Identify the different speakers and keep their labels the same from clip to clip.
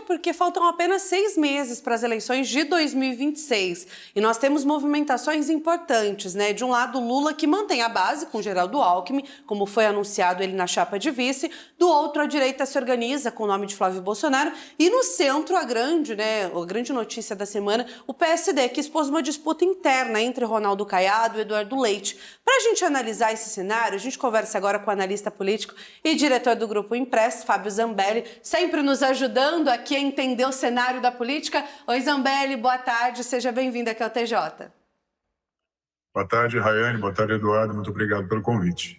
Speaker 1: porque faltam apenas 6 meses para as eleições de 2026 e nós temos movimentações importantes, né? De um lado, Lula, que mantém a base com Geraldo Alckmin, como foi anunciado ele na chapa de vice, do outro, a direita se organiza com o nome de Flávio Bolsonaro e no centro, a grande notícia da semana, o PSD, que expôs uma disputa interna entre Ronaldo Caiado e Eduardo Leite. Para a gente analisar esse cenário, a gente conversa agora com o analista político e diretor do Grupo Impresso, Fábio Zambelli, sempre nos ajudando aqui a entender o cenário da política. Oi, Zambelli, boa tarde, seja bem-vindo aqui ao TJ.
Speaker 2: Boa tarde, Rayane, boa tarde, Eduardo, muito obrigado pelo convite.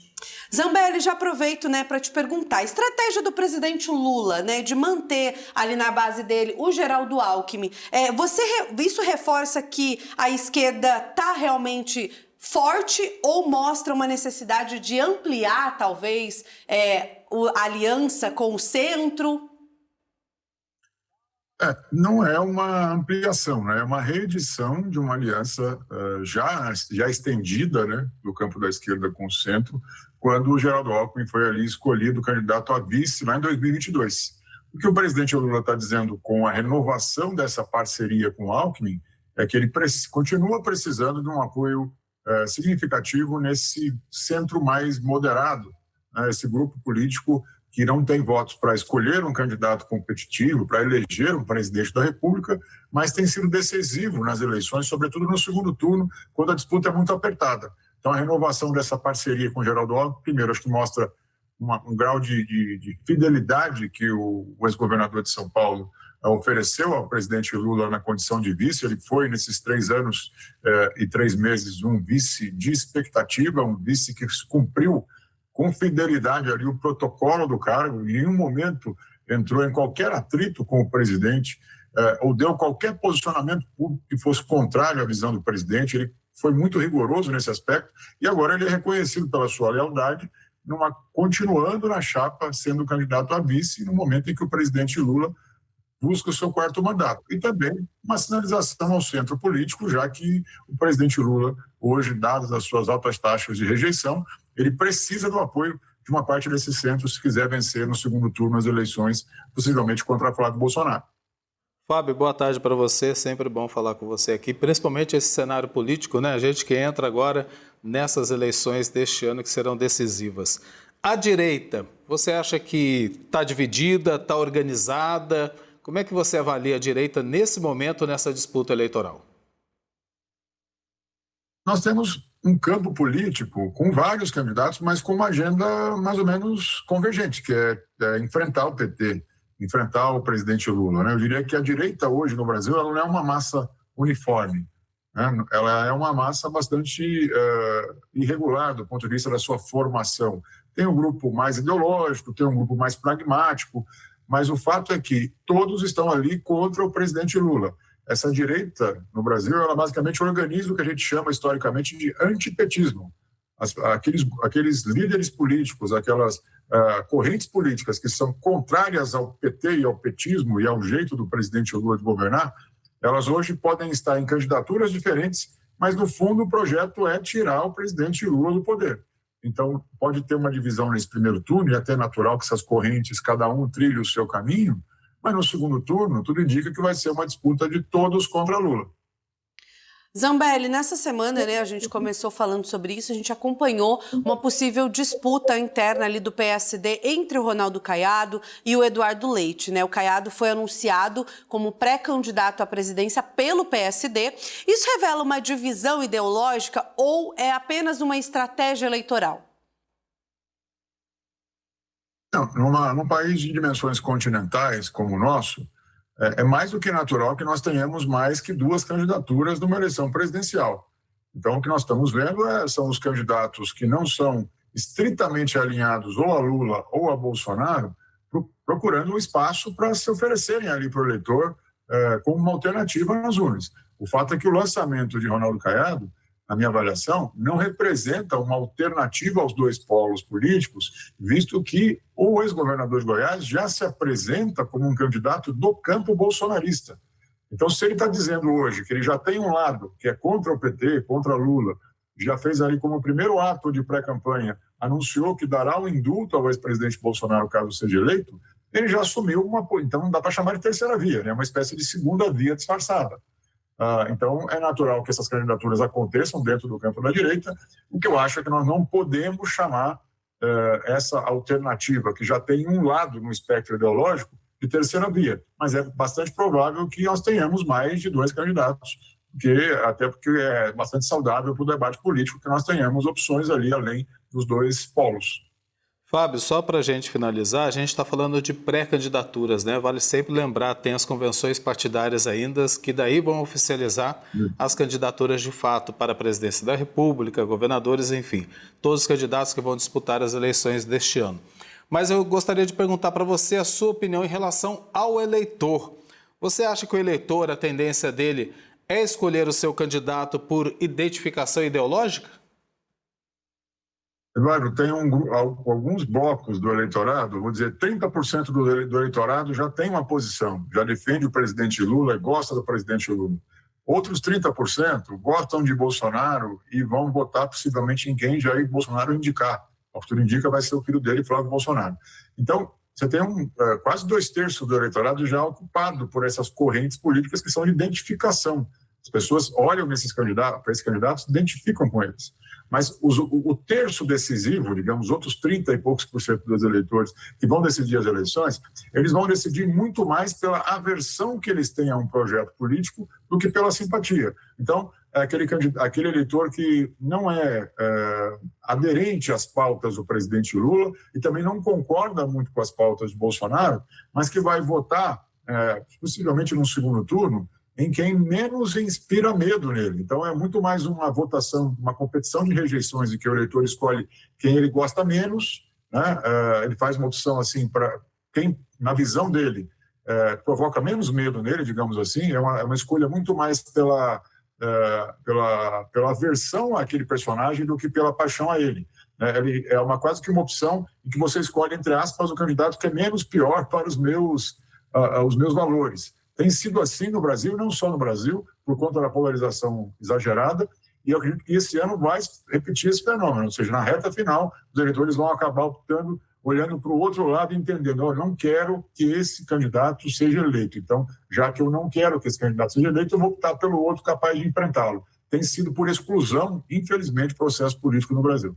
Speaker 1: Zambelli, já aproveito para te perguntar, a estratégia do presidente Lula, de manter ali na base dele o Geraldo Alckmin, isso reforça que a esquerda está realmente forte ou mostra uma necessidade de ampliar, talvez, a aliança com o centro?
Speaker 2: Não é uma ampliação, né? É uma reedição de uma aliança já estendida, né, do campo da esquerda com o centro, quando o Geraldo Alckmin foi ali escolhido candidato a vice lá em 2022. O que o presidente Lula está dizendo com a renovação dessa parceria com o Alckmin é que ele continua precisando de um apoio significativo nesse centro mais moderado, né, esse grupo político que não tem votos para escolher um candidato competitivo, para eleger um presidente da República, mas tem sido decisivo nas eleições, sobretudo no segundo turno, quando a disputa é muito apertada. Então, a renovação dessa parceria com o Geraldo Alckmin, primeiro, acho que mostra um grau de fidelidade que o ex-governador de São Paulo ofereceu ao presidente Lula na condição de vice. Ele foi, nesses 3 anos e 3 meses, um vice de expectativa, um vice que cumpriu com fidelidade ali o protocolo do cargo, em nenhum momento entrou em qualquer atrito com o presidente ou deu qualquer posicionamento público que fosse contrário à visão do presidente. Ele foi muito rigoroso nesse aspecto e agora ele é reconhecido pela sua lealdade, continuando na chapa, sendo candidato a vice, no momento em que o presidente Lula busca o seu 4º mandato. E também uma sinalização ao centro político, já que o presidente Lula, hoje, dadas as suas altas taxas de rejeição, ele precisa do apoio de uma parte desse centro se quiser vencer no segundo turno as eleições, possivelmente contra Flávio Bolsonaro.
Speaker 3: Fábio, boa tarde para você, sempre bom falar com você aqui, principalmente esse cenário político, né? A gente que entra agora nessas eleições deste ano que serão decisivas. A direita, você acha que está dividida, está organizada? Como é que você avalia a direita nesse momento, nessa disputa eleitoral?
Speaker 2: Nós temos um campo político com vários candidatos, mas com uma agenda mais ou menos convergente, que é enfrentar o PT, enfrentar o presidente Lula, né? Eu diria que a direita hoje no Brasil ela não é uma massa uniforme, né? Ela é uma massa bastante irregular do ponto de vista da sua formação. Tem um grupo mais ideológico, tem um grupo mais pragmático, mas o fato é que todos estão ali contra o presidente Lula. Essa direita no Brasil, ela basicamente organiza o que a gente chama historicamente de antipetismo. Aqueles líderes políticos, aquelas correntes políticas que são contrárias ao PT e ao petismo e ao jeito do presidente Lula de governar, elas hoje podem estar em candidaturas diferentes, mas no fundo o projeto é tirar o presidente Lula do poder. Então pode ter uma divisão nesse primeiro turno, e até natural que essas correntes, cada um trilhe o seu caminho, mas no segundo turno, tudo indica que vai ser uma disputa de todos contra Lula.
Speaker 1: Zambelli, nessa semana, a gente começou falando sobre isso, a gente acompanhou uma possível disputa interna ali do PSD entre o Ronaldo Caiado e o Eduardo Leite, O Caiado foi anunciado como pré-candidato à presidência pelo PSD. Isso revela uma divisão ideológica ou é apenas uma estratégia eleitoral?
Speaker 2: Não, num país de dimensões continentais como o nosso, é mais do que natural que nós tenhamos mais que 2 candidaturas numa eleição presidencial. Então, o que nós estamos vendo são os candidatos que não são estritamente alinhados ou a Lula ou a Bolsonaro, procurando um espaço para se oferecerem ali para o eleitor como uma alternativa nas urnas. O fato é que o lançamento de Ronaldo Caiado, na minha avaliação, não representa uma alternativa aos 2 polos políticos, visto que o ex-governador de Goiás já se apresenta como um candidato do campo bolsonarista. Então, se ele está dizendo hoje que ele já tem um lado que é contra o PT, contra Lula, já fez ali como primeiro ato de pré-campanha, anunciou que dará um indulto ao ex-presidente Bolsonaro caso seja eleito, ele já assumiu então não dá para chamar de terceira via, né? Uma espécie de segunda via disfarçada. Então, é natural que essas candidaturas aconteçam dentro do campo da direita. O que eu acho é que nós não podemos chamar essa alternativa, que já tem um lado no espectro ideológico, de terceira via. Mas é bastante provável que nós tenhamos mais de 2 candidatos, até porque é bastante saudável para o debate político que nós tenhamos opções ali, além dos 2 polos.
Speaker 3: Fábio, só para a gente finalizar, a gente está falando de pré-candidaturas, né? Vale sempre lembrar, tem as convenções partidárias ainda, que daí vão oficializar as candidaturas de fato para a presidência da República, governadores, enfim, todos os candidatos que vão disputar as eleições deste ano. Mas eu gostaria de perguntar para você a sua opinião em relação ao eleitor. Você acha que o eleitor, a tendência dele é escolher o seu candidato por identificação ideológica?
Speaker 2: Eduardo, tem alguns blocos do eleitorado, vou dizer, 30% do eleitorado já tem uma posição, já defende o presidente Lula e gosta do presidente Lula. Outros 30% gostam de Bolsonaro e vão votar possivelmente em quem Jair Bolsonaro indicar. O futuro indica vai ser o filho dele, Flávio Bolsonaro. Então, você tem quase 2/3 do eleitorado já ocupado por essas correntes políticas que são de identificação. As pessoas olham para esses candidatos, se identificam com eles. Mas o terço decisivo, digamos, outros 30 e poucos por cento dos eleitores que vão decidir as eleições, eles vão decidir muito mais pela aversão que eles têm a um projeto político do que pela simpatia. Então, é aquele eleitor que não é aderente às pautas do presidente Lula e também não concorda muito com as pautas de Bolsonaro, mas que vai votar, possivelmente no segundo turno, em quem menos inspira medo nele. Então, é muito mais uma votação, uma competição de rejeições em que o eleitor escolhe quem ele gosta menos, né? Ele faz uma opção assim para quem, na visão dele, provoca menos medo nele, digamos assim. É uma escolha muito mais pela aversão àquele personagem do que pela paixão a ele. É quase que uma opção em que você escolhe, entre aspas, o candidato que é menos pior para os meus valores. Tem sido assim no Brasil, e não só no Brasil, por conta da polarização exagerada, e eu acredito que esse ano vai repetir esse fenômeno, ou seja, na reta final, os eleitores vão acabar optando, olhando para o outro lado e entendendo, eu não quero que esse candidato seja eleito, então, já que eu não quero que esse candidato seja eleito, eu vou optar pelo outro capaz de enfrentá-lo. Tem sido por exclusão, infelizmente, o processo político no Brasil.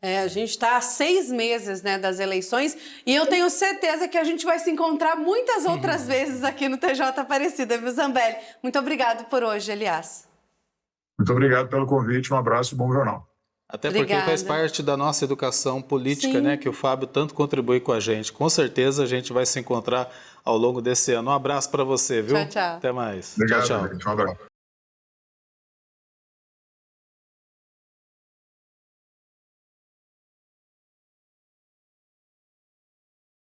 Speaker 1: A gente está há 6 meses, né, das eleições e eu tenho certeza que a gente vai se encontrar muitas outras vezes aqui no TJ Aparecida, viu, Zambelli? Muito obrigado por hoje, aliás.
Speaker 2: Muito obrigado pelo convite, um abraço e bom jornal.
Speaker 3: Até porque faz parte da nossa educação política, né, que o Fábio tanto contribui com a gente. Com certeza a gente vai se encontrar ao longo desse ano. Um abraço para você, viu?
Speaker 1: Tchau, tchau.
Speaker 3: Até mais.
Speaker 2: Obrigado,
Speaker 3: tchau, tchau.
Speaker 2: Gente, um abraço.